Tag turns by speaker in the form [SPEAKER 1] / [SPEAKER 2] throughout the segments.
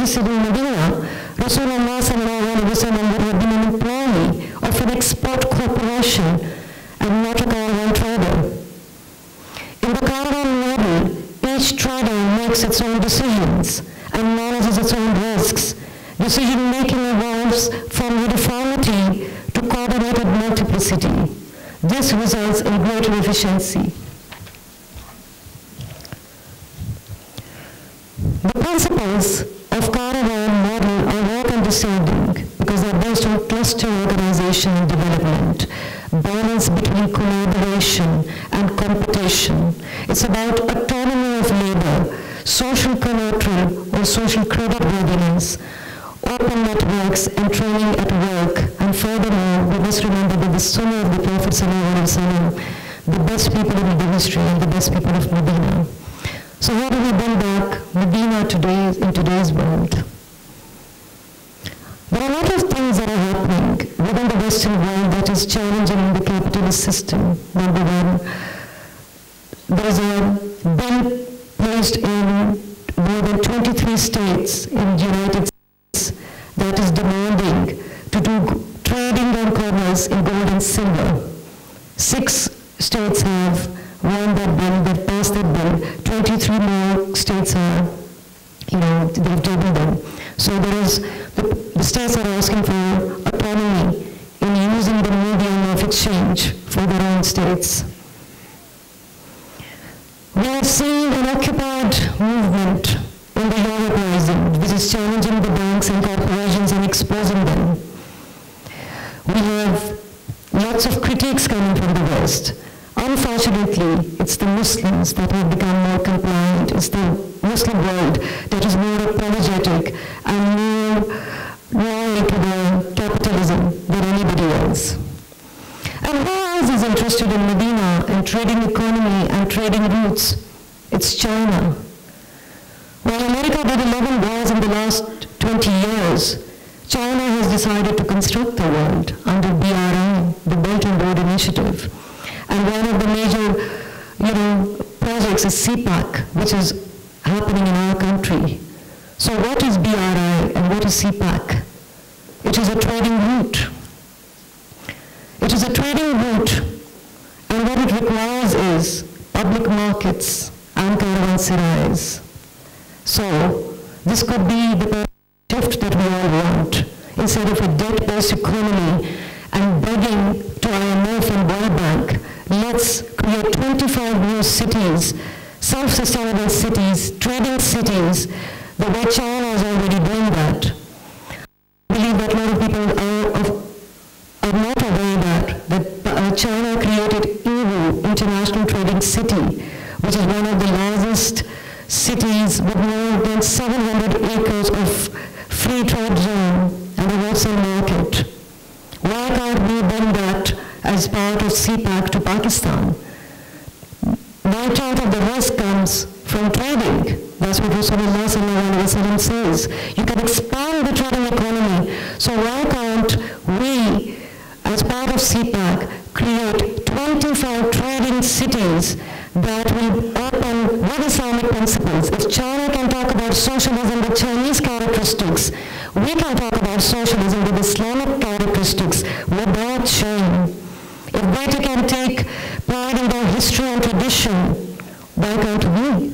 [SPEAKER 1] city Medina, Rasulullah sallallahu alaihi wasallam would have been an employee of an export corporation and not a caravan trader. In the caravan model, each trader makes its own decisions and manages its own risks. Decision-making evolves from uniformity to coordinated multiplicity. This results in greater efficiency. The principles of caravan model are work understanding because they are based on cluster organization and development, balance between collaboration and competition. It's about autonomy of labor, social collateral or social creditworthiness, open networks and training at work. And furthermore, we must remember that the Sunnah of the Prophet ﷺ, the best people in the history and the best people of Medina. So how do we bring back Medina today in today's world? There are a lot of things that are happening within the Western world that is challenging the capitalist system. Number one, there's a bill placed in more than 23 states in the United States that is demanding to do trading and commerce in gold and silver. 6 states have won that bill, they've passed that bill. 23 more states are, they've tabled them. So there is, the states are asking for autonomy in using the medium of exchange for their own states. We have seen an occupied movement in the Europe Rising, which is challenging the banks and corporations and exposing them. We have lots of critiques coming from the West. Unfortunately, it's the Muslims that have become more compliant. It's the Muslim world that is more apologetic and more loyal to the capitalism than anybody else. And who else is interested in Medina and trading economy and trading routes? It's China. While America did 11 wars in the last 20 years, China has decided to construct the world under BRI, the Belt and Road Initiative. And one of the major, projects is CPAC, which is happening in our country. So what is BRI and what is CPAC? It is a trading route. It is a trading route, and what it requires is public markets and caravanserais. So this could be the shift that we all want. Instead of a debt-based economy and begging to IMF and World Bank, let's create 25 new cities, self-sustainable cities, trading cities, the way China is already doing that. I believe that a lot of people are not aware that China created Yiwu, International Trading City, which is one of the largest cities with more than 700 acres of free trade zone and a wholesale market. Why can't we bring that as part of CPAC to Pakistan? 1/3 of the risk comes from trading. That's what Rasulullah sallallahu alaihi wasallam says. You can expand the trading economy. So why can't we, as part of CPAC, create 25 trading cities that will open with Islamic principles? If China can talk about socialism with Chinese characteristics, we can talk about socialism with Islamic characteristics without shame. If they can take pride in their history and tradition, why can't we?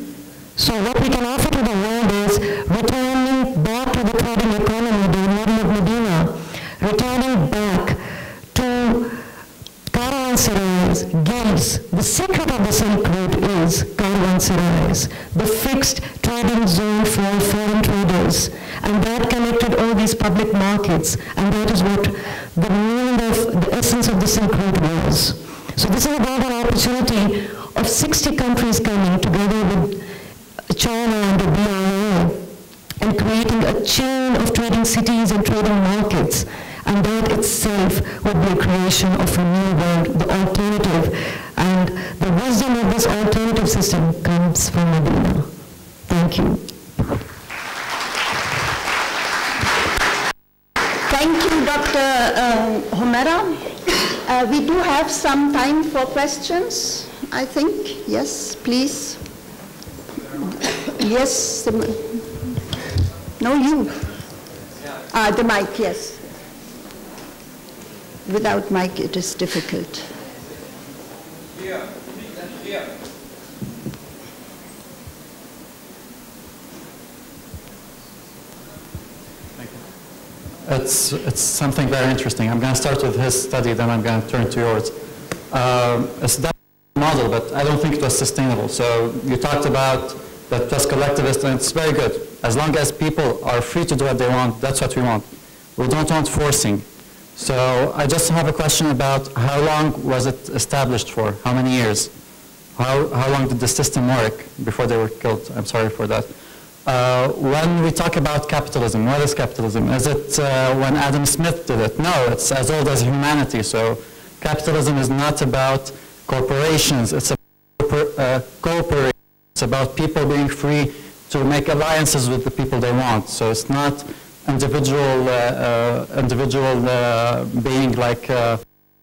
[SPEAKER 1] So what we can offer to the world is returning back to the trading economy, the model of Medina, returning back to caravanserais, guilds. The secret of the Silk Route is caravanserais, the fixed trading zone for foreign traders. And that connected all these public markets, and that is what the meaning of the essence of the Silk Route was. So this is about an opportunity of 60 countries coming together with China and the BRI and creating a chain of trading cities and trading markets. And that itself would be a creation of a new world, the alternative. And the wisdom of this alternative system comes from Medina. Thank you.
[SPEAKER 2] Thank you, Dr. Humaira. We do have some time for questions, I think. Yes, please. Yes. No, you. The mic, yes. Without mic, it is difficult.
[SPEAKER 3] Here. Here. It's something very interesting. I'm going to start with his study, then I'm going to turn to yours. It's that model, but I don't think it was sustainable. So you talked about that it was collectivist, and it's very good. As long as people are free to do what they want, that's what we want. We don't want forcing. So I just have a question about how long was it established for? How many years? How long did the system work before they were killed? I'm sorry for that. When we talk about capitalism, what is capitalism? Is it when Adam Smith did it? No, it's as old as humanity. So capitalism is not about corporations. It's about cooperation. It's about people being free to make alliances with the people they want. So it's not individual being like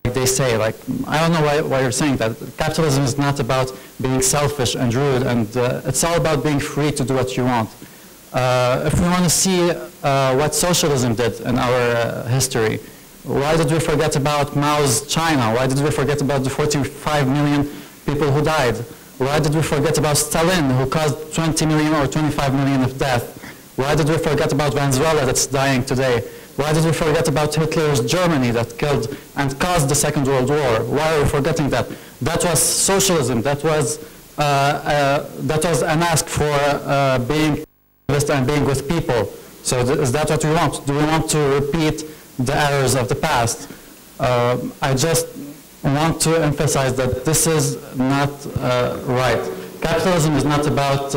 [SPEAKER 3] they say. Like, I don't know why you're saying that. Capitalism is not about being selfish and rude, and it's all about being free to do what you want. If we want to see what socialism did in our history, why did we forget about Mao's China? Why did we forget about the 45 million people who died? Why did we forget about Stalin, who caused 20 million or 25 million of death? Why did we forget about Venezuela that's dying today? Why did we forget about Hitler's Germany that killed and caused the Second World War? Why are we forgetting that? That was socialism. That was an ask for being and being with people. So is that what we want? Do we want to repeat the errors of the past? I just want to emphasize that this is not right. Capitalism is not about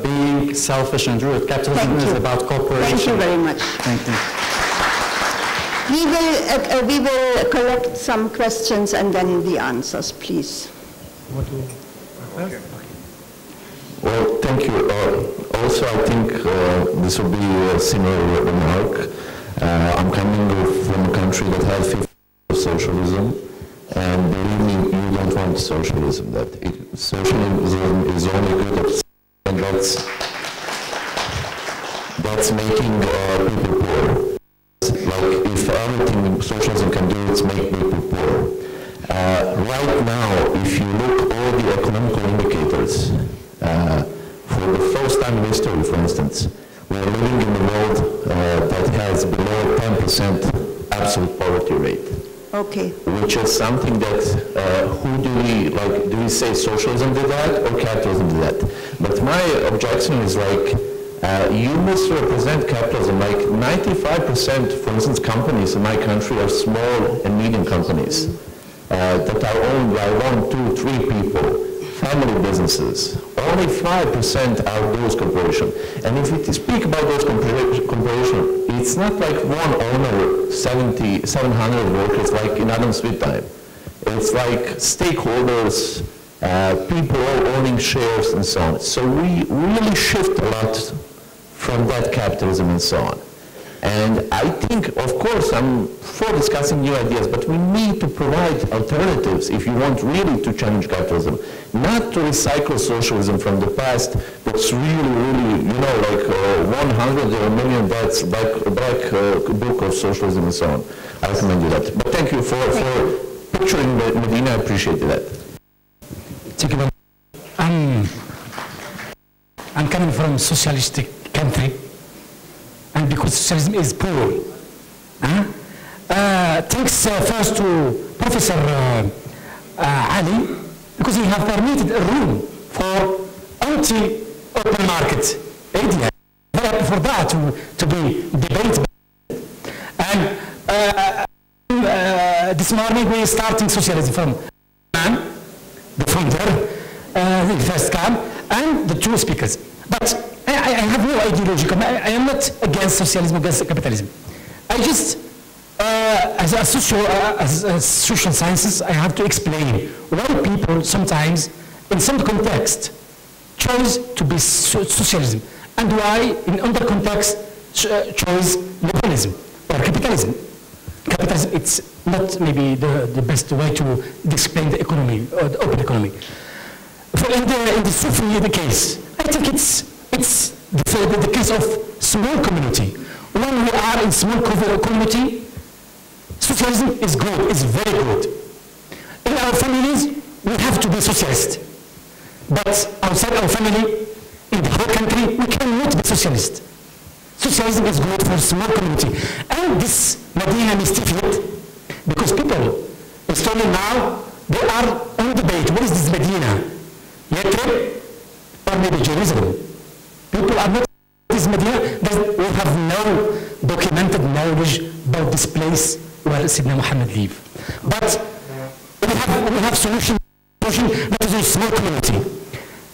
[SPEAKER 3] being selfish and rude. Capitalism is about cooperation.
[SPEAKER 2] Thank you very much.
[SPEAKER 3] Thank you.
[SPEAKER 2] We will collect some questions and then the answers, please.
[SPEAKER 4] Well, thank you. Also, I think this will be a similar remark. I'm coming from a country that has 50% of socialism, and believe me, you don't want socialism. Socialism is only good at, and that's making people poor. Like, if everything socialism can do is make people poor. Right now, if you look all the economical indicators, for the first time in history, for instance, we're living in a world that has below 10% absolute poverty rate.
[SPEAKER 2] Okay.
[SPEAKER 4] Which is something that, who do we, like, do we say socialism did that or capitalism did that? But my objection is like, you misrepresent capitalism. Like 95%, for instance, companies in my country are small and medium companies that are owned by 1, 2, 3 people, family businesses. Only 5% are those corporations. And if we speak about those corporations, it's not like one owner, 700 workers, like in Adam Smith time. It's like stakeholders, people owning shares and so on. So we really shift a lot from that capitalism and so on. And I think, of course, I'm for discussing new ideas, but we need to provide alternatives if you want really to challenge capitalism, not to recycle socialism from the past that's really, you know, like 100 or a million that's black book of socialism and so on. I recommend you that. But thank you for picturing Medina. I appreciate that.
[SPEAKER 5] Thank you. I'm coming from a socialistic country, and because socialism is poor. Thanks first to Professor Ali, because he have permitted a room for anti-open market idea. For that to be debated. And this morning we are starting socialism from the founder, the first camp, and the two speakers. But I have no ideology. I am not against socialism, against capitalism. I just, as a social sciences, I have to explain why people sometimes, in some context, choose to be socialism, and why, in other context, choose liberalism or capitalism. Capitalism, it's not maybe the best way to explain the economy, or the open economy. In the Sufi case, I think it's the case of small community. When we are in small community, socialism is good, is very good. In our families, we have to be socialist. But outside our family, in the whole country, we cannot be socialist. Socialism is good for small community. And this Medina mystified, because people, especially now, they are on debate. What is this Medina? Yathrib or maybe Jerusalem? People are not this Medina. We have no documented knowledge about this place where Sayyidina Muhammad lived. But we have solution that is a small community.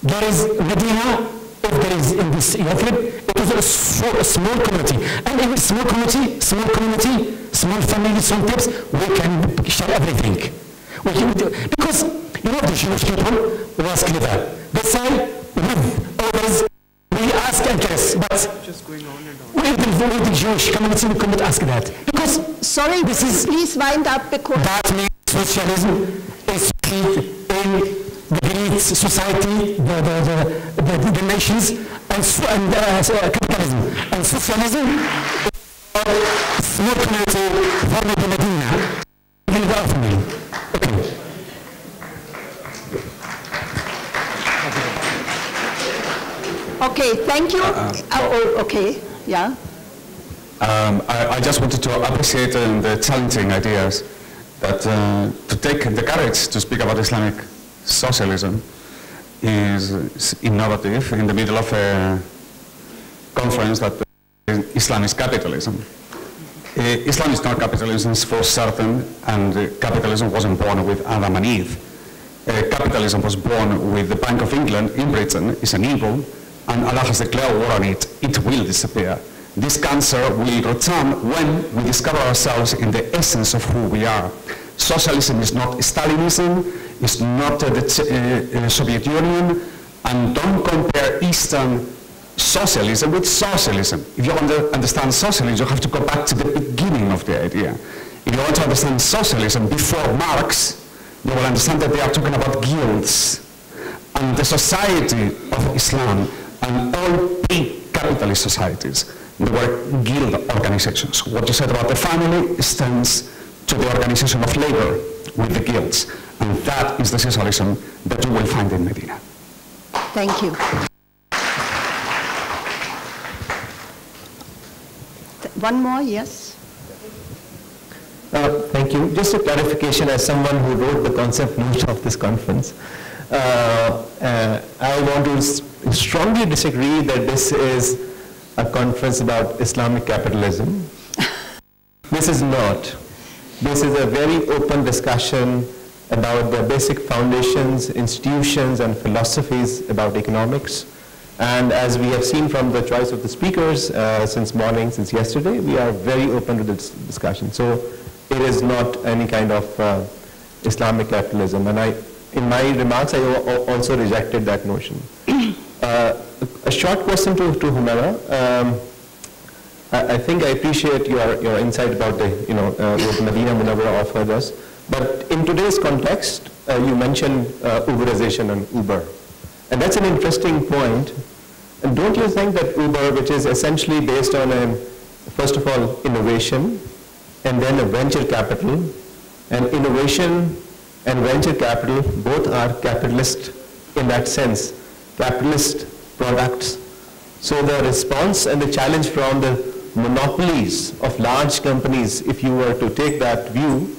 [SPEAKER 5] There is Medina, if there is in this Yathrib, it is a small community. And in a small community, small family, small tips, we can share everything. Because, you know, the Jewish people was clever. They say, with others, we ask interest, but with the Jewish community, we cannot ask that. Because,
[SPEAKER 2] sorry, this is, please wind up because
[SPEAKER 5] that means socialism is in the Greek society, the nations, and capitalism. And socialism is a small community for Medina. Okay.
[SPEAKER 2] Okay, thank you. Okay, yeah.
[SPEAKER 6] I just wanted to appreciate the challenging ideas that to take the courage to speak about Islamic socialism is innovative in the middle of a conference that Islam is capitalism. Islam is not capitalism for certain, and capitalism wasn't born with Adam and Eve. Capitalism was born with the Bank of England in Britain. It's an evil, and Allah has declared war on it. It will disappear. This cancer will return when we discover ourselves in the essence of who we are. Socialism is not Stalinism, it's not the Soviet Union, and don't compare Eastern socialism with socialism. If you want to understand socialism, you have to go back to the beginning of the idea. If you want to understand socialism before Marx, you will understand that they are talking about guilds and the society of Islam and all pre-capitalist societies. They were guild organizations. What you said about the family stands to the organization of labor with the guilds. And that is the socialism that you will find in Medina.
[SPEAKER 2] Thank you. One more, yes?
[SPEAKER 7] Thank you. Just a clarification as someone who wrote the concept note of this conference. I want to strongly disagree that this is a conference about Islamic capitalism. This is not. This is a very open discussion about the basic foundations, institutions, and philosophies about economics. And as we have seen from the choice of the speakers since morning, since yesterday, we are very open to this discussion. So it is not any kind of Islamic capitalism. And in my remarks, I also rejected that notion. A short question to Humaira. I think I appreciate your insight about the, what Medina Munawwara offered us. But in today's context, you mentioned Uberization and Uber. And that's an interesting point. And don't you think that Uber, which is essentially based on first of all, innovation, and then a venture capital, and innovation and venture capital both are capitalist in that sense, capitalist products. So the response and the challenge from the monopolies of large companies, if you were to take that view,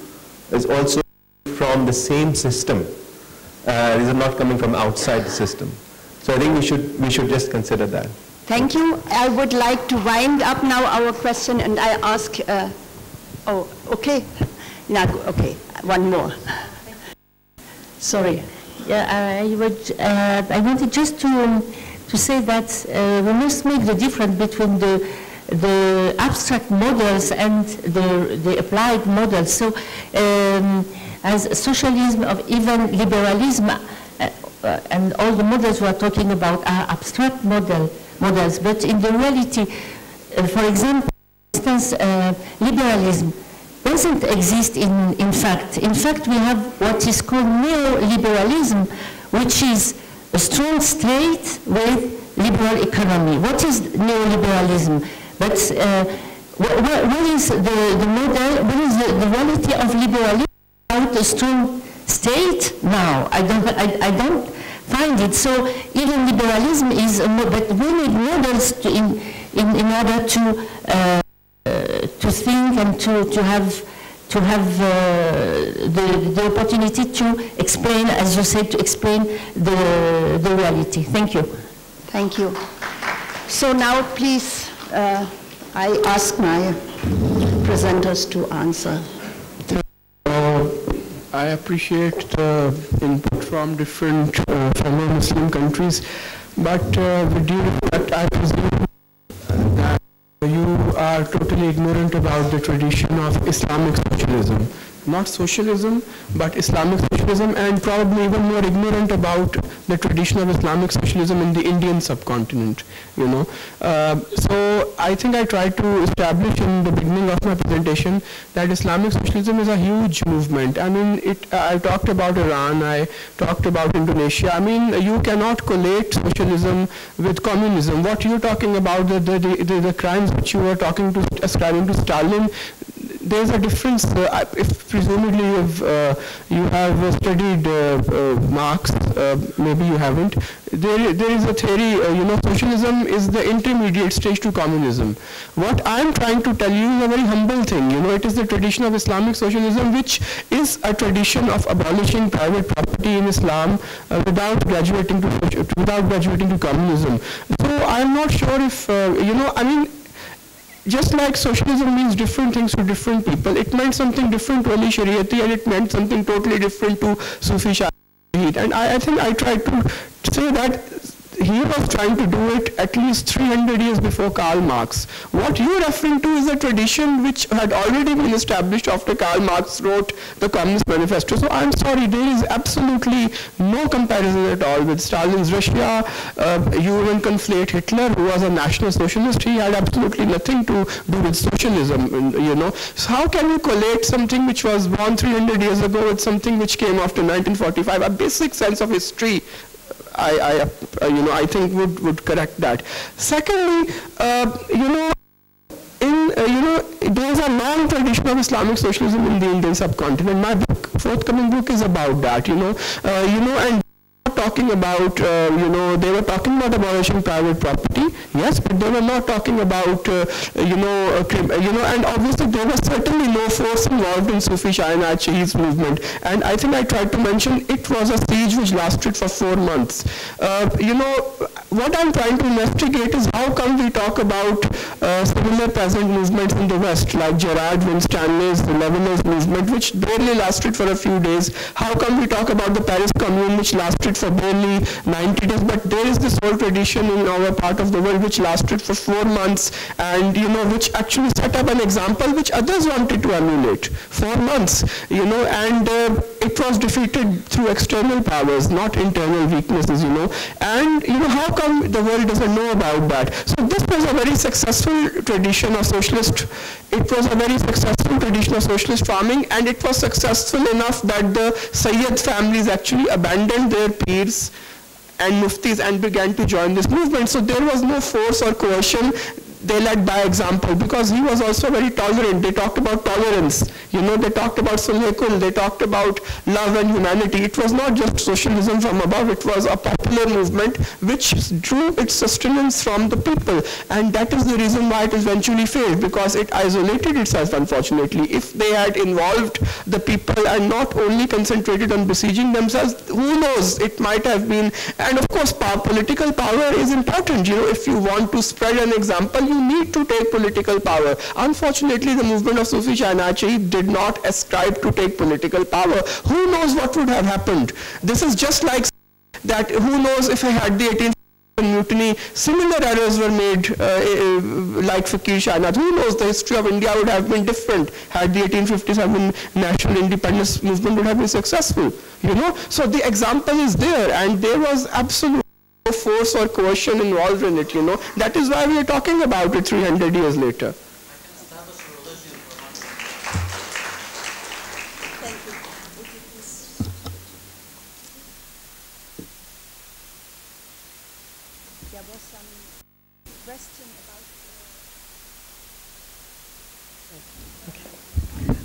[SPEAKER 7] is also from the same system. These are not coming from outside the system. So I think we should just consider that.
[SPEAKER 2] Thank you. I would like to wind up now our question, and I ask, okay. Now, okay, one more. Sorry.
[SPEAKER 8] Yeah, I wanted just to say that we must make the difference between the abstract models and the applied models. So as socialism or even liberalism and all the models we are talking about are abstract models, but in the reality, for example, liberalism doesn't exist in fact. In fact, we have what is called neoliberalism, which is a strong state with liberal economy. What is neoliberalism? But what is the model, what is the reality of liberalism without a strong state now? I don't find it. So even liberalism is a model, but we need models in order to think and to have the opportunity to explain, as you said, to explain the reality. Thank you.
[SPEAKER 2] Thank you. So now, please, I ask my presenters to answer.
[SPEAKER 9] I appreciate the input from different fellow Muslim countries, but with due respect, I presume that you are totally ignorant about the tradition of Islamic socialism. Not socialism, but Islamic socialism, and probably even more ignorant about the tradition of Islamic socialism in the Indian subcontinent, you know. So I think I tried to establish in the beginning of my presentation that Islamic socialism is a huge movement. I mean, I talked about Iran, I talked about Indonesia. I mean, you cannot collate socialism with communism. What you're talking about, the crimes which you were ascribing to Stalin, there's a difference. If presumably you have studied Marx, maybe you haven't. There is a theory, you know, socialism is the intermediate stage to communism. What I'm trying to tell you is a very humble thing. You know, it is the tradition of Islamic socialism, which is a tradition of abolishing private property in Islam without graduating to communism. So I'm not sure if you know. I mean, just like socialism means different things to different people, it meant something different to Ali Shariati, and it meant something totally different to Sufi Shahid. And I think I tried to say that he was trying to do it at least 300 years before Karl Marx. What you're referring to is a tradition which had already been established after Karl Marx wrote the Communist Manifesto. So I'm sorry, there is absolutely no comparison at all with Stalin's Russia. You even conflate Hitler, who was a National Socialist. He had absolutely nothing to do with socialism, you know. So how can you collate something which was born 300 years ago with something which came after 1945? A basic sense of history, I think would correct that. Secondly, there is a long tradition of Islamic socialism in the Indian subcontinent. My forthcoming book is about that. And talking about, they were talking about abolishing private property, yes, but they were not talking about, and obviously there was certainly no force involved in Sufi Shahinaz Shahid's movement. And I think I tried to mention it was a siege which lasted for 4 months. What I'm trying to investigate is how come we talk about similar peasant movements in the West, like Gerard Winstanley's, the Lebanese movement, which barely lasted for a few days. How come we talk about the Paris Commune, which lasted for barely 90 days, but there is this whole tradition in our part of the world which lasted for 4 months, and which actually set up an example which others wanted to emulate. 4 months, and it was defeated through external powers, not internal weaknesses, and how come the world doesn't know about that? So this was a very successful tradition of socialist, it was a very successful tradition of socialist farming, and it was successful enough that the Sayyid families actually abandoned their peers and muftis and began to join this movement. So there was no force or coercion. They led by example, because he was also very tolerant. They talked about tolerance, they talked about sulh-e-kul, they talked about love and humanity. It was not just socialism from above, it was a popular movement which drew its sustenance from the people. And that is the reason why it eventually failed, because it isolated itself, unfortunately. If they had involved the people and not only concentrated on besieging themselves, who knows, it might have been. And of course, political power is important. If you want to spread an example, you need to take political power. Unfortunately, the movement of Sufi Shahinaz Shahid did not ascribe to take political power. Who knows what would have happened? This is just like that, who knows if I had the 18th mutiny, similar errors were made like Fakir Shahinaz. Who knows, the history of India would have been different had the 1857 national independence movement would have been successful. So the example is there, and there was absolute force or coercion involved in it, That is why we are talking about it 300 years later.
[SPEAKER 2] Thank you.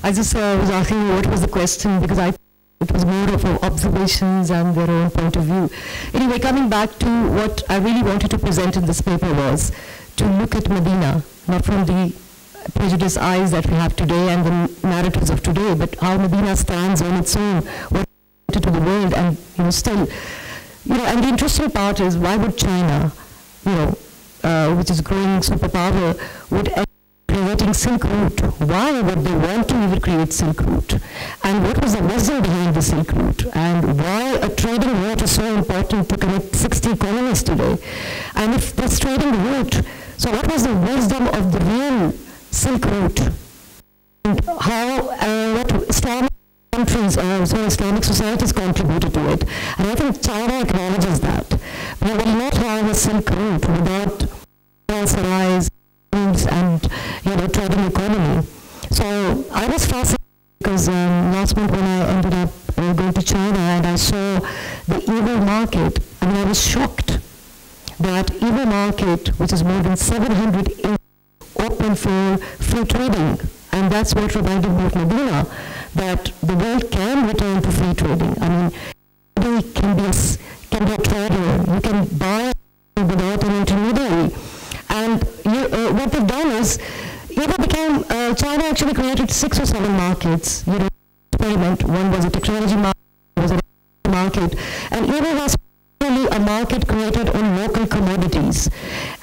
[SPEAKER 1] I just was asking you what was the question, because it was more of observations and their own point of view. Anyway, coming back to what I really wanted to present in this paper was to look at Medina, not from the prejudiced eyes that we have today and the narratives of today, but how Medina stands on its own, what it to the world, and still, and the interesting part is, why would China, which is growing superpower, would creating Silk Route? Why would they want to even create Silk Route? And what was the wisdom behind the Silk Route? And why a trading route is so important to connect 60 colonies today? And if this trading route, so what was the wisdom of the real Silk Route? And how, what Islamic countries, Islamic societies contributed to it? And I think China acknowledges that. We will not have a Silk Route without sarais and trading economy. So I was fascinated because last month when I ended up going to China and I saw the Evo market, I was shocked that Evo market, which is more than 700 acres, open for free trading, and that's what reminded me of Medina, that the world can return to free trading. I mean, you can be a trader, you can buy without an intermediary. And what they've done is, China actually created 6 or 7 markets, experiment. One was a technology market, one was a market, and Evo was really a market created on local commodities.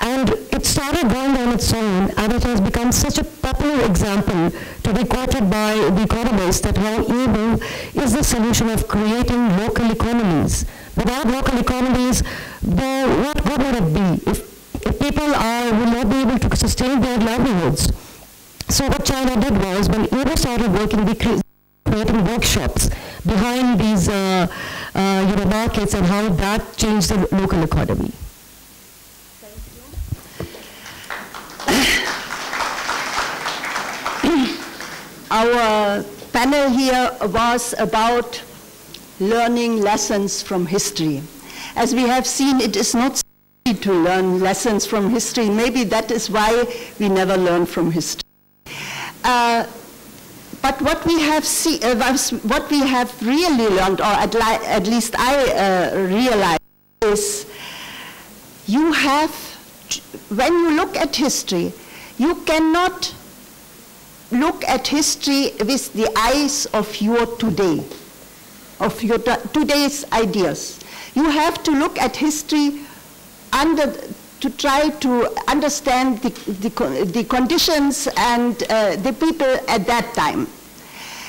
[SPEAKER 1] And it started going on its own, and it has become such a popular example to be quoted by the economists that how Evo is the solution of creating local economies. Without local economies, what good would it be if people will not be able to sustain their livelihoods? So what China did was, when Evo started working, we creating workshops behind these markets, and how that changed the local economy.
[SPEAKER 2] Our panel here was about learning lessons from history. As we have seen, it is not easy to learn lessons from history. Maybe that is why we never learn from history. But what we have what we have really learned, or at least I realized, is you have, when you look at history, you cannot look at history with the eyes of your today, of your today's ideas. You have to look at history to try to understand the conditions and the people at that time.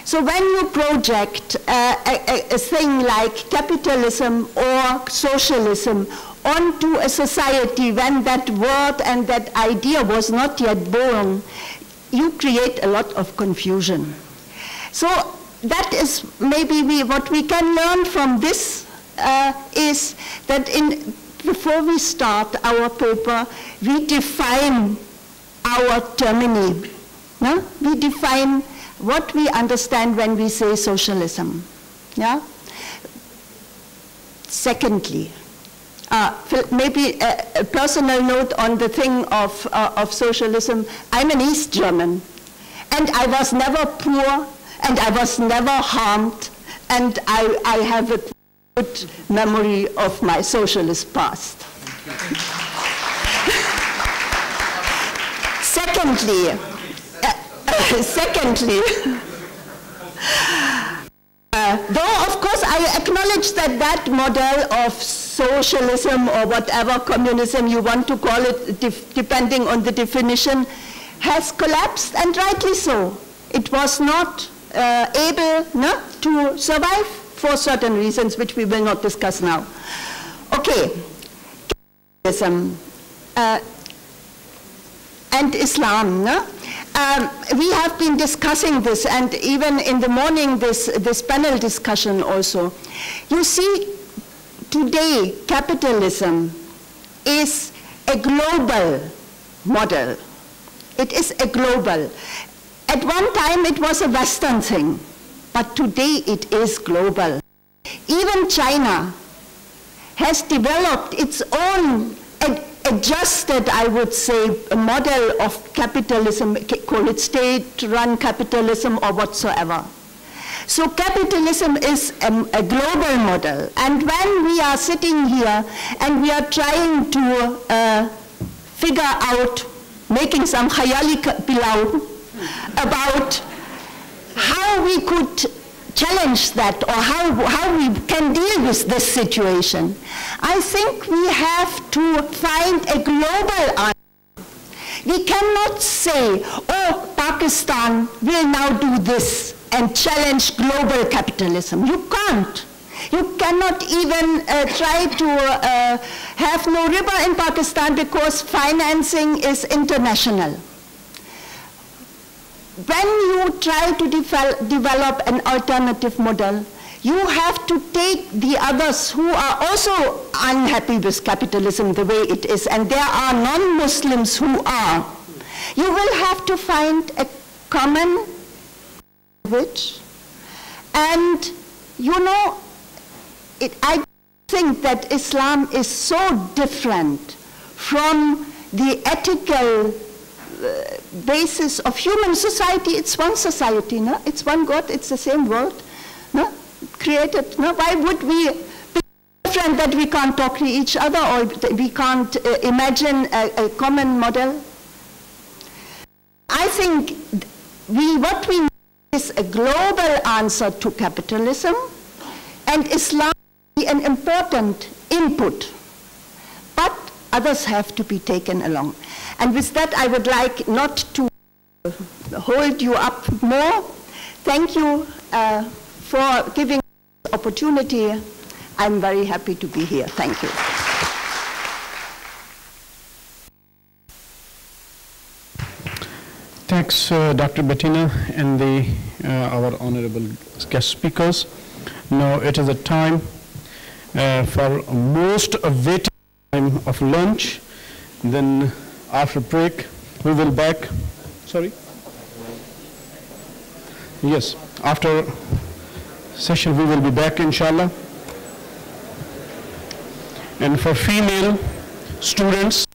[SPEAKER 2] So when you project a thing like capitalism or socialism onto a society when that word and that idea was not yet born, you create a lot of confusion. So that is maybe what we can learn from this is that before we start our paper, we define our termini. No? We define what we understand when we say socialism. Yeah? Secondly, maybe a personal note on the thing of socialism. I'm an East German, and I was never poor, and I was never harmed, and I have a good memory of my socialist past. Secondly, though of course I acknowledge that model of socialism or whatever communism you want to call it, depending on the definition, has collapsed, and rightly so. It was not able to survive for certain reasons which we will not discuss now. Okay, capitalism and Islam. We have been discussing this, and even in the morning this panel discussion also. You see, today capitalism is a global model. It is a global. At one time it was a Western thing, but today it is global. Even China has developed its own adjusted, I would say, a model of capitalism, call it state-run capitalism or whatsoever. So capitalism is a global model. And when we are sitting here and we are trying to figure out, making some khayali pilau about how we could challenge that or how we can deal with this situation, I think we have to find a global answer. We cannot say, oh, Pakistan will now do this and challenge global capitalism. You can't. You cannot even try to have no riba in Pakistan because financing is international. When you try to develop an alternative model, you have to take the others who are also unhappy with capitalism the way it is, and there are non-Muslims who are. You will have to find a common language, and you know, I think that Islam is so different from the ethical basis of human society. It's one society, no? It's one God, it's the same world, no? Created, no? Why would we be different that we can't talk to each other or we can't imagine a common model? I think what we need is a global answer to capitalism, and Islam is an important input, but others have to be taken along. And with that, I would like not to hold you up more. Thank you for giving this opportunity. I'm very happy to be here. Thank you.
[SPEAKER 9] Thanks, Dr. Bettina and our honorable guest speakers. Now it is a time for most awaited time of lunch. Then after break, we will back. Sorry? Yes, after session we will be back, inshallah. And for female students,